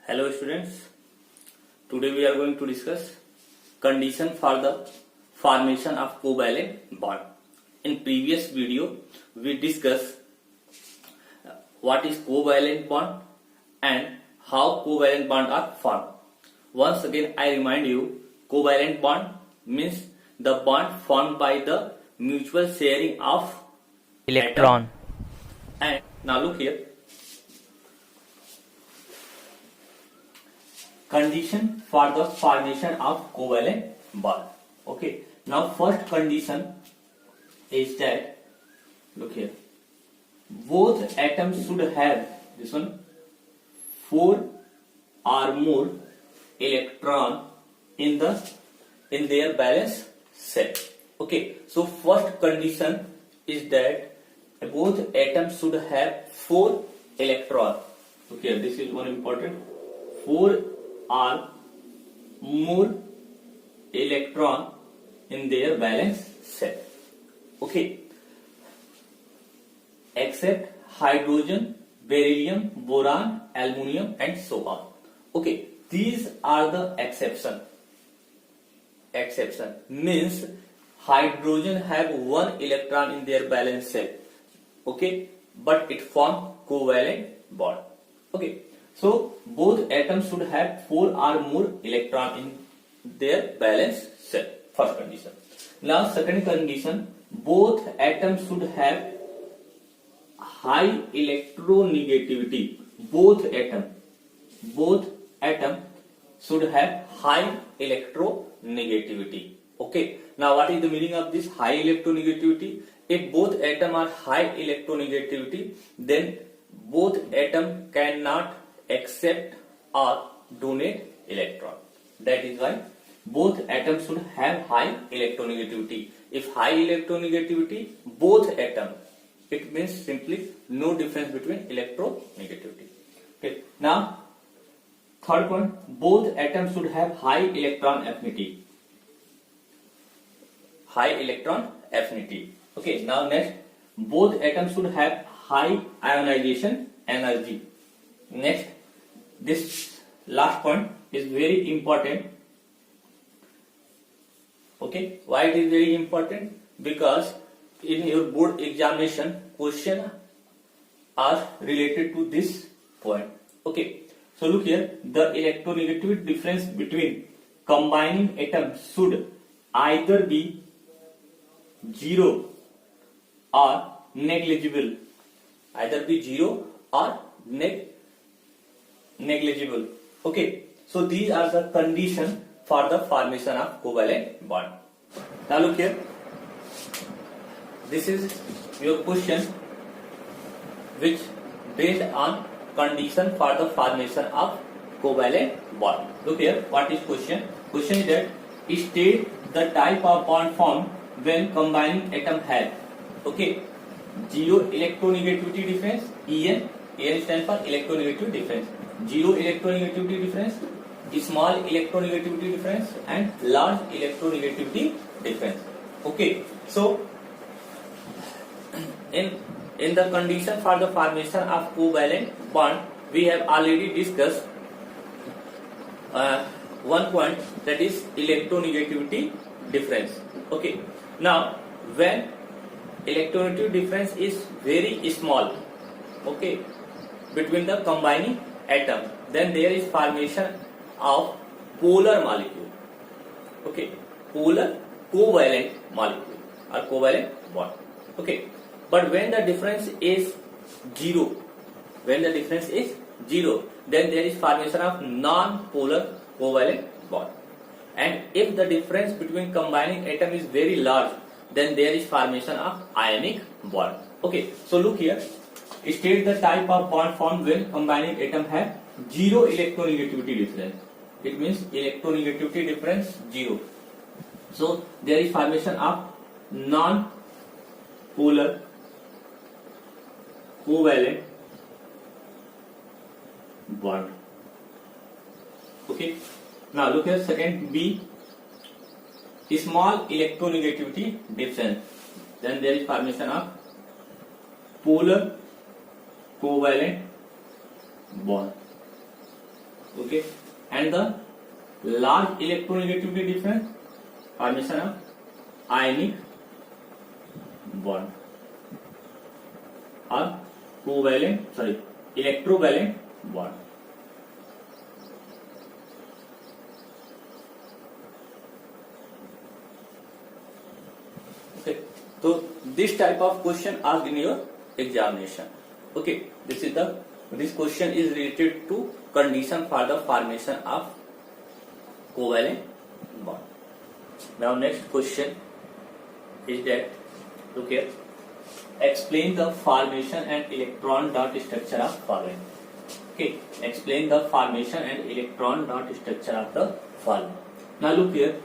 Hello students, today we are going to discuss condition for the formation of covalent bond. In previous video we discussed what is covalent bond and how covalent bond are formed. Once again I remind you, covalent bond means the bond formed by the mutual sharing of electron. And now look here. Condition for the formation of covalent bond. Okay. Now first condition is that, look here, both atoms should have this one 4 or more electron in their valence set. Okay. So first condition is that both atoms should have 4 electron. Okay. This is one important. 4 or more electron in their valence set. Okay. Except hydrogen, beryllium, boron, aluminum and so on. Okay. These are the exception. Exception means hydrogen have 1 electron in their valence set. Okay. But it form covalent bond. Okay. So both atoms should have 4 or more electron in their valence set. First condition. Now second condition, both atoms should have high electronegativity. Both atom should have high electronegativity. Okay. Now what is the meaning of this high electronegativity? If both atoms are high electronegativity, then both atoms cannot accept or donate electron. That is why both atoms should have high electronegativity. If high electronegativity, both atoms, it means simply no difference between electronegativity. Okay. Now third one, both atoms should have high electron affinity. High electron affinity. Okay. Now next, both atoms should have high ionization energy. Next, this last point is very important. Okay, why it is very important? Because in your board examination, question are related to this point. Okay, so look here, the electronegativity difference between combining atoms should either be 0 or negligible. Either be 0 or negligible. Okay, so these are the conditions for the formation of covalent bond. Now look here, this is your question which based on condition for the formation of covalent bond. Look here, what is question? Question is that state the type of bond formed when combining atom have, okay, 0 electronegativity difference, En stands for electronegativity difference. 0 electronegativity difference, small electronegativity difference and large electronegativity difference. Okay, so in the condition for the formation of covalent bond, we have already discussed one point, that is electronegativity difference. Okay, now when electronegativity difference is very small, okay, between the combining atom, then there is formation of polar molecule. Okay, polar covalent molecule or covalent bond. Okay, but when the difference is 0, then there is formation of non-polar covalent bond. And if the difference between combining atom is very large, then there is formation of ionic bond. Okay, so look here, state the type of bond formed when combining atom have 0 electronegativity difference. It means electronegativity difference 0. So there is formation of non-polar covalent bond. Okay. Now look here, second B, small electronegativity difference. Then there is formation of polar covalent bond. Okay, and the large electronegativity difference, formation of ionic bond or electrovalent bond. Okay, so this type of question asked in your examination. Okay, this question is related to condition for the formation of covalent bond. Now next question is that, look here, explain the formation and electron dot structure of following. Okay, explain the formation and electron dot structure of the following. Now look here,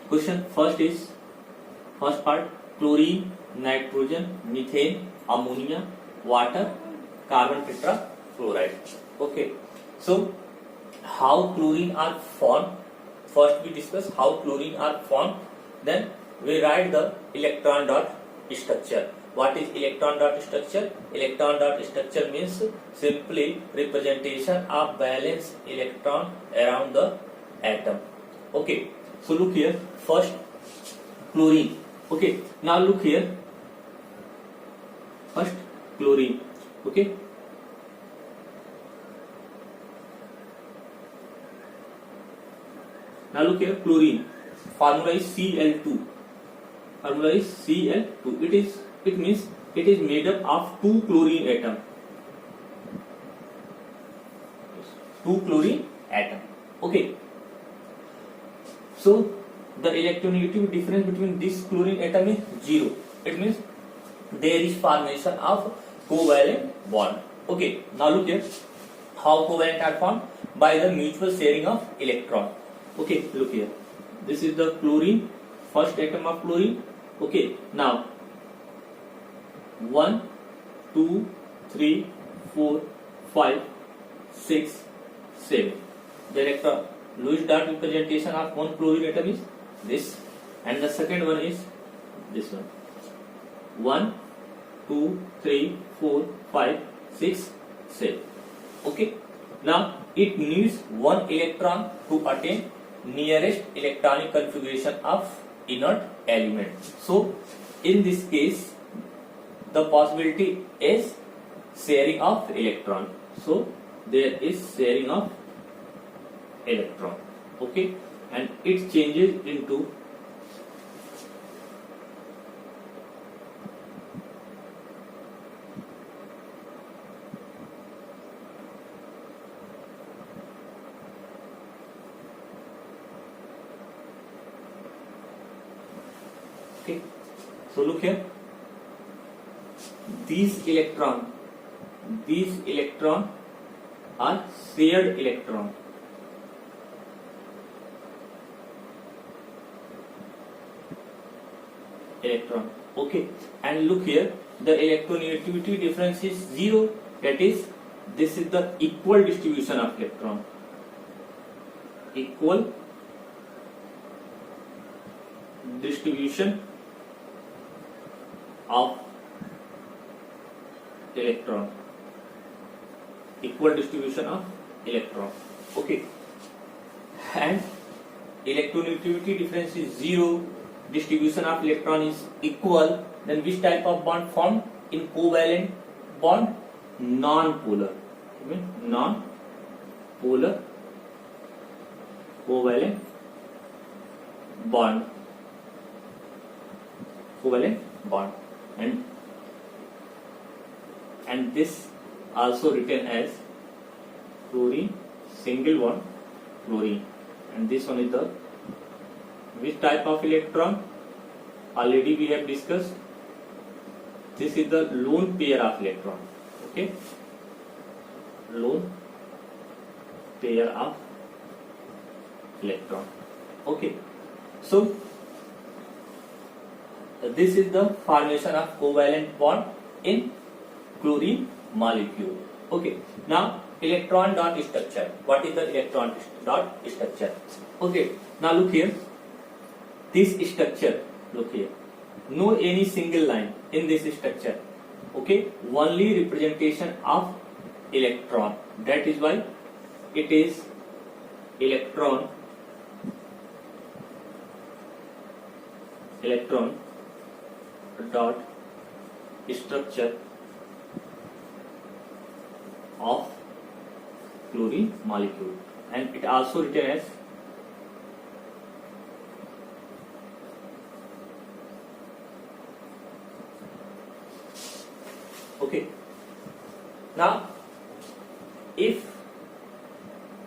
question first part, chlorine, nitrogen, methane, ammonia, water, carbon tetrafluoride. Okay, so how chlorine are formed? First we discuss how chlorine are formed, then we write the electron dot structure. What is electron dot structure? Electron dot structure means simply representation of valence electron around the atom. Okay, so look here, first chlorine. Okay, now look here, first chlorine. Okay, now look here, chlorine formula is Cl2. Formula is Cl2. It means it is made up of two chlorine atom. Okay, so the electronegativity difference between this chlorine atom is 0. It means there is formation of covalent bond. Okay, now look here, how covalent are formed? By the mutual sharing of electron. Okay, look here, this is the chlorine, first atom of chlorine. Okay, now 1, 2, 3, 4, 5, 6, 7. The electron Lewis dot representation of one chlorine atom is this, and the second one is this one. 1, 2, 3, 4, 5, 6, 7. Okay, now it needs one electron to attain nearest electronic configuration of inert element. So in this case the possibility is sharing of electron. So there is sharing of electron. Okay, and it changes into okay. So look here, these electron are shared electron. Okay, and look here, the electronegativity difference is 0. That is, this is the equal distribution of electron. Equal distribution of electron. Equal distribution of electron. Okay, and electronegativity difference is 0. Distribution of electron is equal. Then which type of bond formed in covalent bond? Non-polar. Non-polar covalent bond. Covalent bond, and this also written as chlorine, single bond chlorine, and this one is the which type of electron? Already we have discussed. This is the lone pair of electron. Okay, lone pair of electron. Okay, so this is the formation of covalent bond in chlorine molecule. Okay, now electron dot structure. What is the electron dot structure? Okay, now look here, this structure, look here, no any single line in this structure. Okay, only representation of electron. That is why it is electron dot structure of chlorine molecule, and it also written as okay. Now if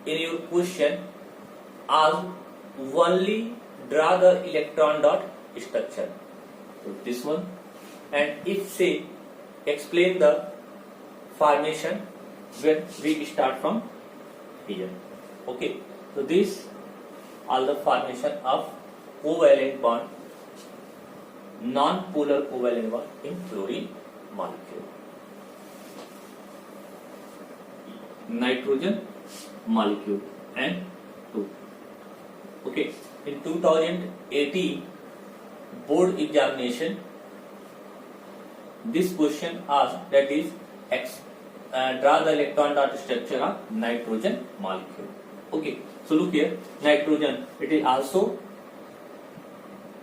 in your question ask only draw the electron dot structure, so this one, and if say explain the formation when we start from here. Okay, so this all the formation of covalent bond, non-polar covalent bond in fluorine molecule. Nitrogen molecule and 2. Okay, in 2018 board examination, this question asked, that is draw the electron dot structure of nitrogen molecule. Okay, so look here, nitrogen, it is also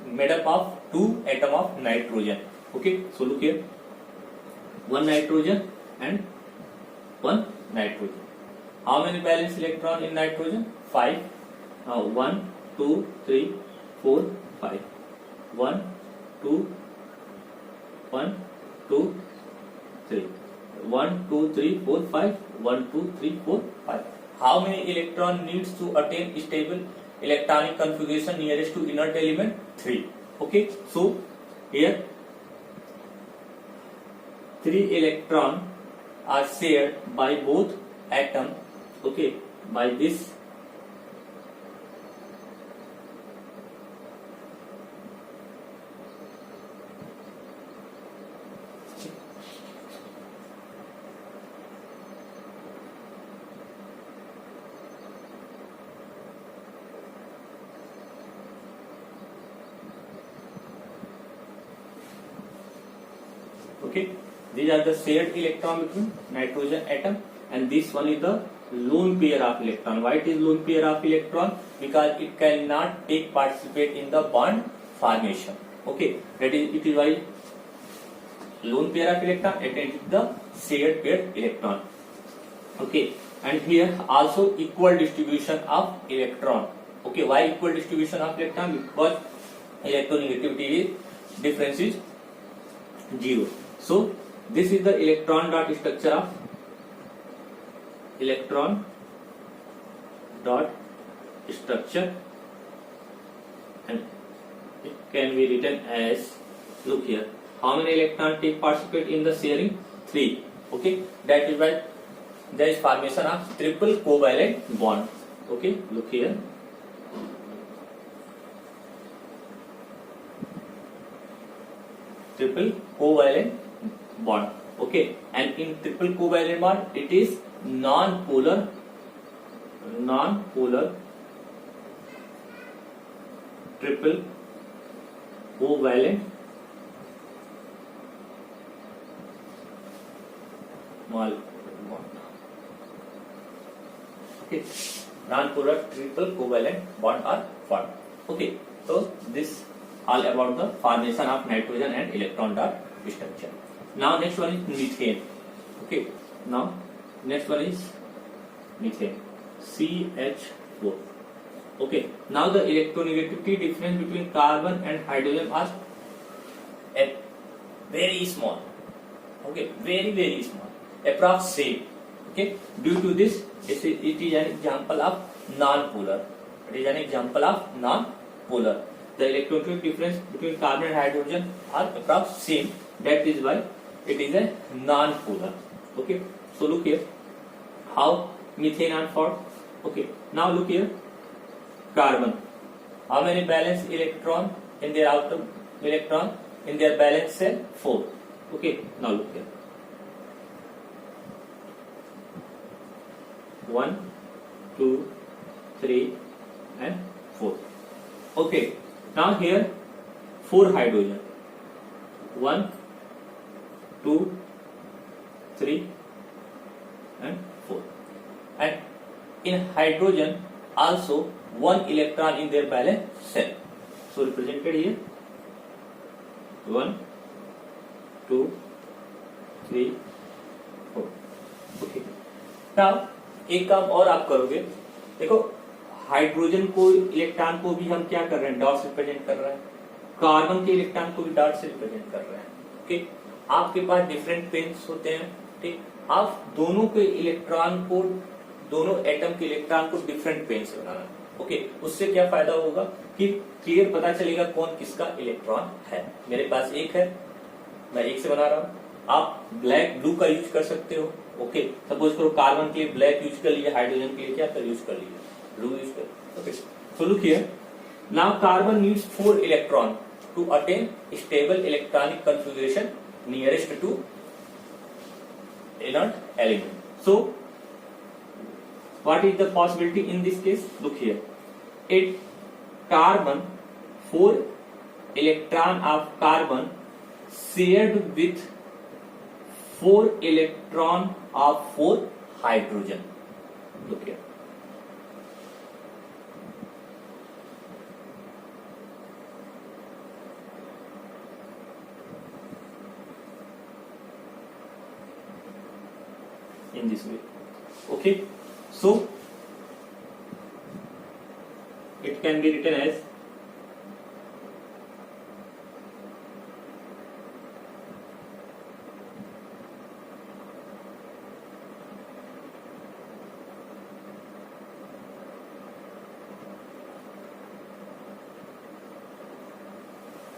made up of 2 atom of nitrogen. Okay, so look here, 1 nitrogen and 1 nitrogen. How many valence electron in nitrogen? 5. Now 1, 2, 3, 4, 5. 1, 2, 1, 2, 3. 1, 2, 3, 4, 5. 1, 2, 3, 4, 5. How many electron needs to attain stable electronic configuration nearest to inert element? 3. Okay, so here 3 electron are shared by both atom. Okay, by this okay, these are the shared electron between nitrogen atom, and this one is the lone pair of electron. Why it is lone pair of electron? Because it cannot take participate in the bond formation. Okay, that is, it is why lone pair of electron, and it is the shared pair electron. Okay, and here also equal distribution of electron. Okay, why equal distribution of electron? Because electronegativity is difference is 0. So this is the electron dot structure of electron dot structure, and it can be written as, look here, how many electron take participate in the sharing? 3. Okay, that is why there is formation of triple covalent bond. Okay, look here, triple covalent bond. Okay, and in triple covalent bond it is non-polar triple covalent bond. Okay, non-polar triple covalent bond are formed. Okay, so this all about the formation of nitrogen and electron dot structure. Now next one is methane. Okay, now next one is methane, CH4. Okay, now the electronegativity difference between carbon and hydrogen are very small. Okay, very small, approximate. Okay, due to this, it is an example of non-polar. It is an example of non-polar. The electronegativity difference between carbon and hydrogen are approximate. That is why it is a non-polar. Okay, so look here, how methane are formed. Okay, now look here, carbon. How many valence electron in their outer electron in their valence shell? 4. Okay, now look here, 1, 2, 3 and 4. Okay, now here 4 hydrogen, 1, 2, 3 and 4. And in hydrogen also one electron in their valence shell. So represented here 1, 2, 3, 4. Okay. Now एक काम और आप करोगे, देखो hydrogen को electron को भी हम क्या कर रहे हैं, डॉट से रिप्रेजेंट कर रहे हैं, कार्बन के इलेक्ट्रॉन को भी डॉट से रिप्रेजेंट कर रहे हैं. ओके, आपके पास डिफरेंट पेन्स होते हैं. ठीक, आप दोनों के इलेक्ट्रॉन को, दोनों एटम के इलेक्ट्रॉन को डिफरेंट पेन से बनाना. ओके, उससे क्या फायदा होगा कि क्लियर पता चलेगा कौन किसका इलेक्ट्रॉन है. मेरे पास एक है, मैं एक से बना रहा हूं. आप ब्लैक ब्लू का यूज कर सकते हो. ओके, सपोज करो कार्बन के लिए ब्लैक यूज कर लिए, हाइड्रोजन के लिए क्या यूज कर लिए, ब्लू यूज कर. Okay, so look here, now carbon needs 4 electron to attain stable electronic configuration nearest to inert element. So what is the possibility in this case? Look here, it carbon 4 electron of carbon shared with 4 electron of 4 hydrogen. Look here, in this way. Okay, so it can be written as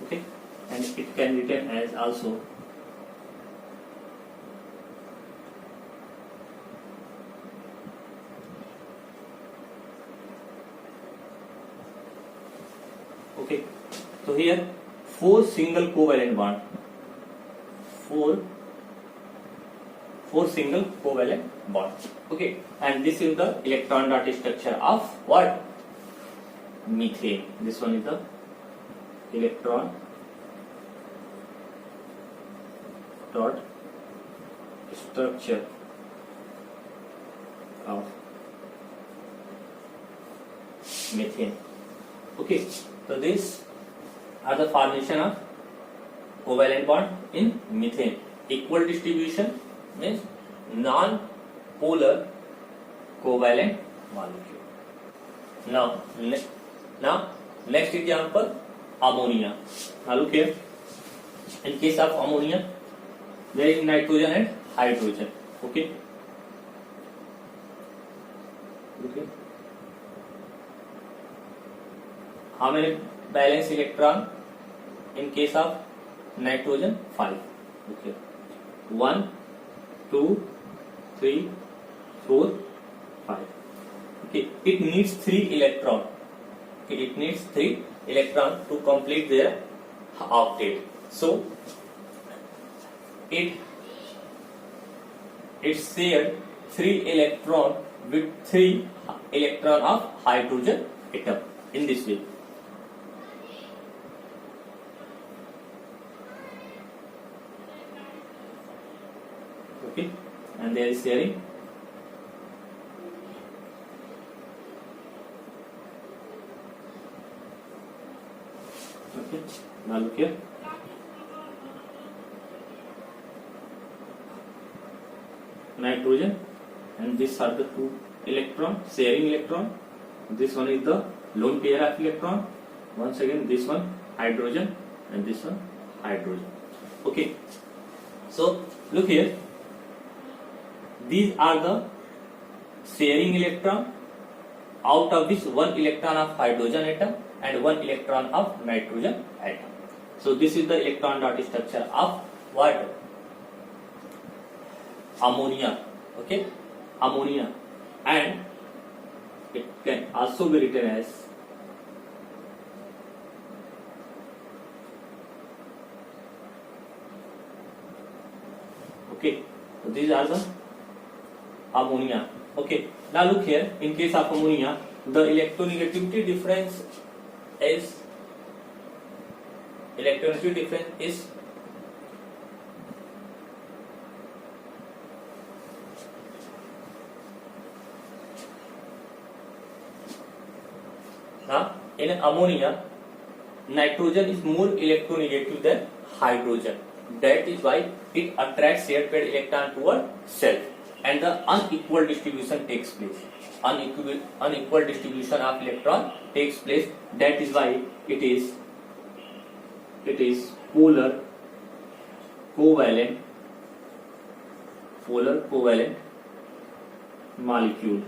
okay, and it can be written as also okay. So here 4 single covalent bond, 4 single covalent bond. Okay, and this is the electron dot structure of what, methane. This one is the electron dot structure of methane. Okay, so these are the formation of covalent bond in methane. Equal distribution means non-polar covalent molecule. Now next example, ammonia. Now look here, in case of ammonia there is nitrogen and hydrogen. Okay, how many valence electron in case of nitrogen? 5. Okay, 1, 2, 3, 4, 5. Okay, it needs 3 electron. Okay, it needs 3 electron to complete their octet. So it shared 3 electron with 3 electron of hydrogen atom in this way. Okay, and there is sharing. Okay, now look here. Nitrogen, and these are the 2 electron, sharing electron. This one is the lone pair of electron. Once again, this one hydrogen and this one hydrogen. Okay, so look here. These are the sharing electron, out of which 1 electron of hydrogen atom and 1 electron of nitrogen atom. So this is the electron dot structure of what? Ammonia. Okay, ammonia, and it can also be written as okay. So these are the ammonia. Okay, now look here, in case of ammonia the electronegativity difference is Now, in ammonia, nitrogen is more electronegative than hydrogen. That is why it attracts shared paired electron toward self, and the unequal distribution takes place. Unequal distribution of electron takes place. That is why it is polar covalent molecule.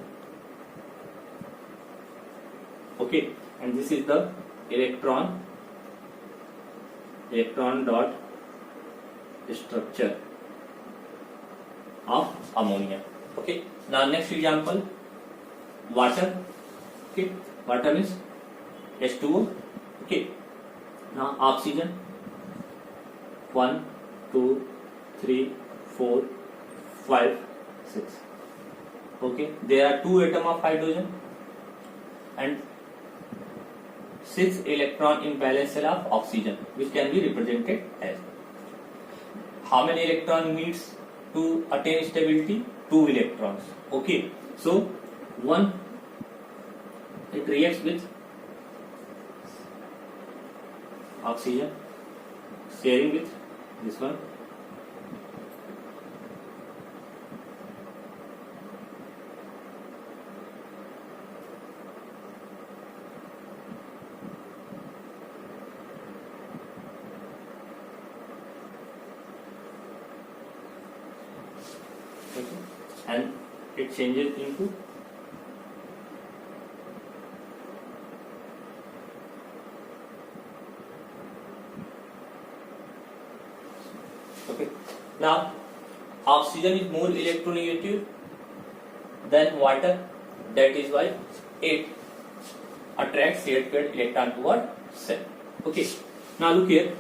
Okay, and this is the electron dot structure of ammonia. Okay, now next example, water. Okay, water means H2O. Okay, now oxygen, 1 2 3 4 5 6. Okay, there are 2 atoms of hydrogen and 6 electron in valence shell of oxygen, which can be represented as, how many electron needs to attain stability? 2 electrons. Okay, so one, it reacts with oxygen, sharing with this one, and it changes into okay. Now oxygen is more electronegative than water. That is why it attracts shared paired electron toward cell. Okay. Now look here.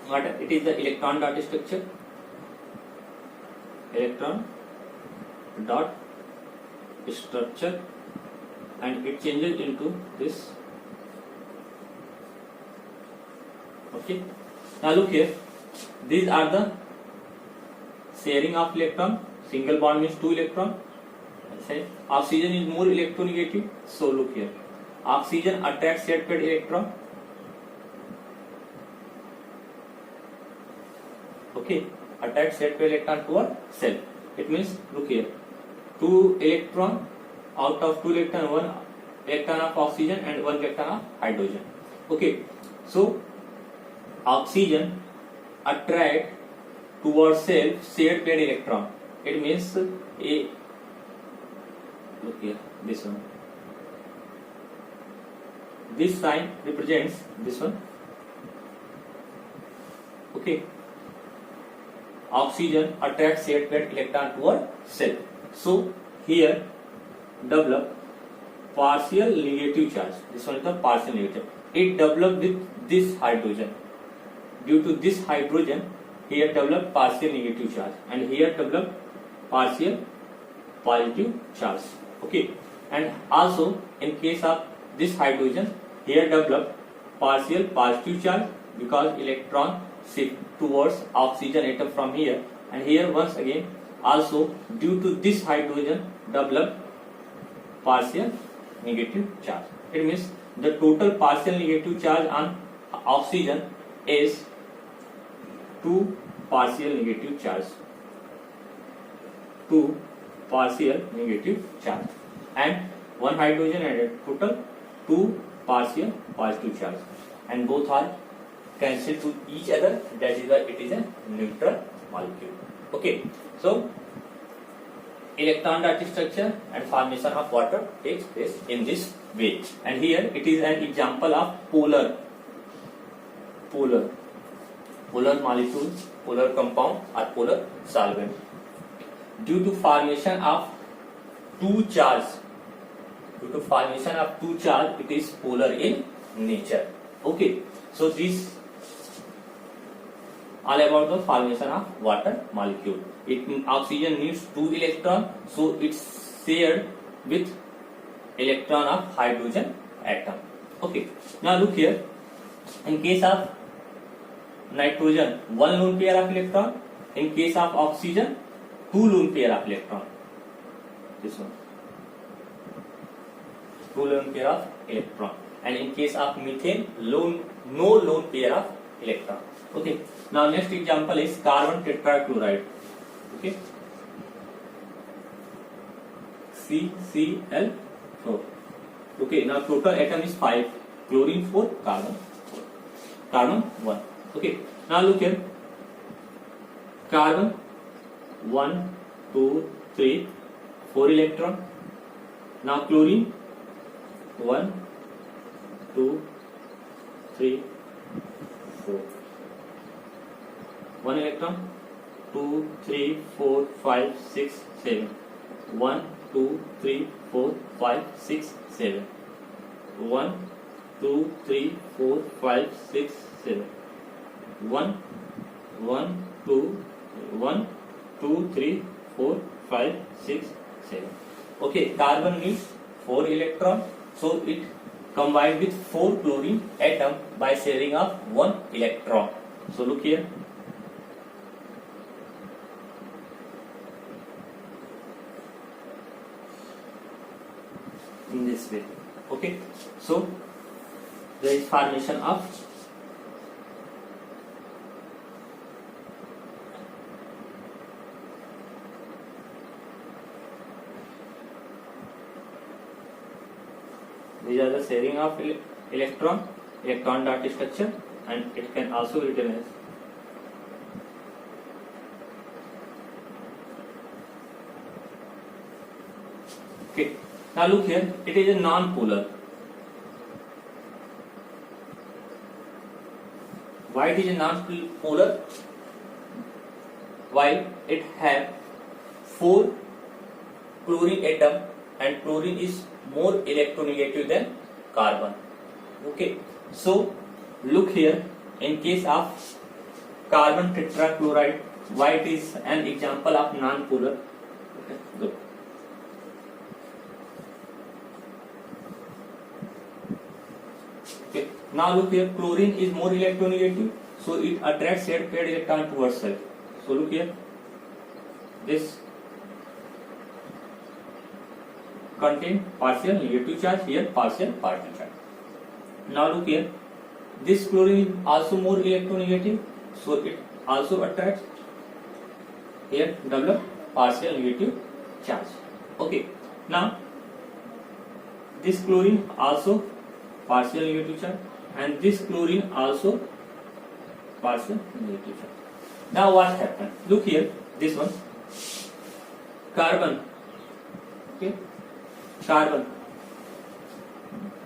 Water, it is the electron dot structure. Electron dot structure, and it changes into this. Okay, now look here, these are the sharing of electron. Single bond means 2 electron. Oxygen is more electronegative, so look here, oxygen attracts shared paired electron. Okay, attached shared paired electron toward cell. It means, look here, 2 electron, out of 2 electron, 1 electron of oxygen and 1 electron of hydrogen. Okay, so oxygen attract towards self shared paired electron. It means a, look here, this one, this sign represents this one. Okay, oxygen attracts shared paired electron toward cell. So here develop partial negative charge. This one is the partial negative. It developed with this hydrogen. Due to this hydrogen, here develop partial negative charge, and here develop partial positive charge. Okay, and also in case of this hydrogen, here develop partial positive charge because electron shift towards oxygen atom from here, and here once again also due to this hydrogen develop partial negative charge. It means the total partial negative charge on oxygen is 2 partial negative charge, 2 partial negative charge, and 1 hydrogen added, total 2 partial positive charge, and both are cancel to each other. That is why it is a neutral molecule. Okay, so electron dot structure and formation of water takes place in this way, and here it is an example of polar molecules, polar compound or polar solvent. Due to formation of 2 charge, it is polar in nature. Okay, so this all about the formation of water molecule. Oxygen needs 2 electrons, so it's shared with electron of hydrogen atom. Okay, now look here, in case of nitrogen 1 lone pair of electron, in case of oxygen 2 lone pair of electron. This one. 2 lone pair of electron, and in case of methane, no lone pair of electron. Okay. Now next example is carbon tetrachloride. Okay. CCl4. Okay. Now total atom is 5. Chlorine 4, carbon 4. Carbon 1. Okay. Now look here. Carbon 1, 2, 3, 4 electron. Now chlorine 1, 2, 3, 4. 1 electron. 2, 3, 4, 5, 6, 7. 1, 2, 3, 4, 5, 6, 7. 1, 2, 3, 4, 5, 6, 7. 1, 2, 3, 4, 5, 6, 7. Okay, carbon needs 4 electron, so it combined with 4 chlorine atom by sharing of 1 electron. So look here. In this way. Okay, so there is formation of these are the sharing of electron dot structure, and it can also be written as okay. Now look here, it is a non-polar. Why it is a non-polar? Why it have 4 chlorine atom, and chlorine is more electronegative than carbon. Okay, so look here, in case of carbon tetrachloride, why it is an example of non-polar. Okay, look. Okay. Now look here, chlorine is more electronegative, so it attracts shared paired electron towards self. So look here, this contain partial negative charge, here partial positive charge. Now look here, this chlorine is also more electronegative, so it also attracts here double partial negative charge. Okay. Now this chlorine also partial negative charge, and this chlorine also partial negative charge. Now what happened? Look here, this one, carbon. Okay, carbon.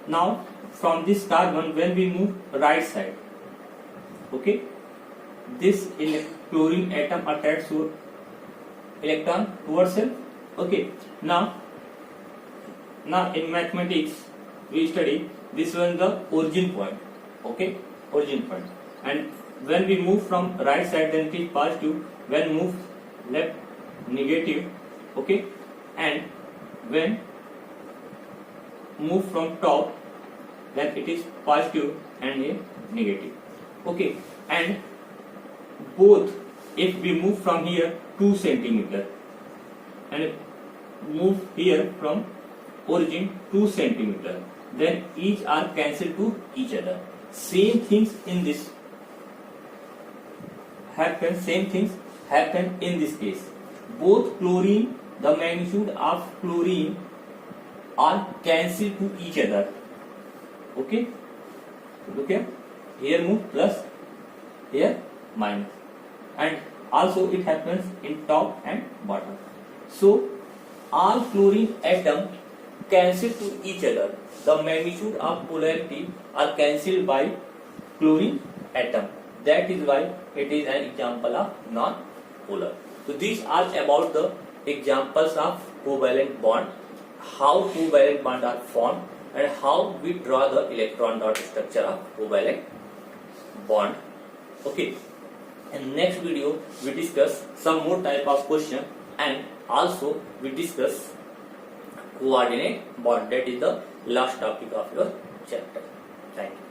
Now from this carbon, when we move right side, okay, this chlorine atom attracts to electron towards it. Okay, now in mathematics we study this one, the origin point. Okay, origin point, and when we move from right side, then it is positive. When move left, negative. Okay, and when move from top, then it is positive and a negative. Okay, and both, if we move from here 2 centimeter and move here from origin 2 centimeter, then each are cancelled to each other. Same things in this happen. Same things happen in this case. Both chlorine, the magnitude of chlorine are cancelled to each other. Okay. Look here move plus, here minus, and also it happens in top and bottom. So all chlorine atom cancel to each other. The magnitude of polarity are cancelled by chlorine atom. That is why it is an example of non-polar. So these are about the examples of covalent bond, how covalent bonds are formed, and how we draw the electron dot structure of covalent bond. Okay. In next video we discuss some more type of question, and also we discuss coordinate bond. That is the last topic of your chapter. Thank you.